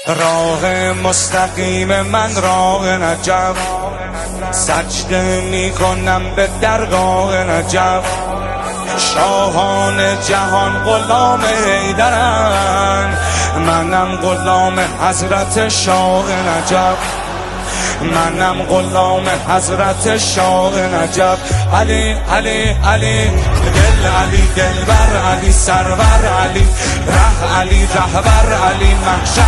راه مستقیم من راه نجف، سجده می کنم به درگاه نجف. شاهان جهان غلام حیدرن، منم غلام حضرت شاه نجف. منم غلام حضرت شاه نجف. علی علی علی دل علی دلبر علی سرور علی ره علی رهبر علی محشر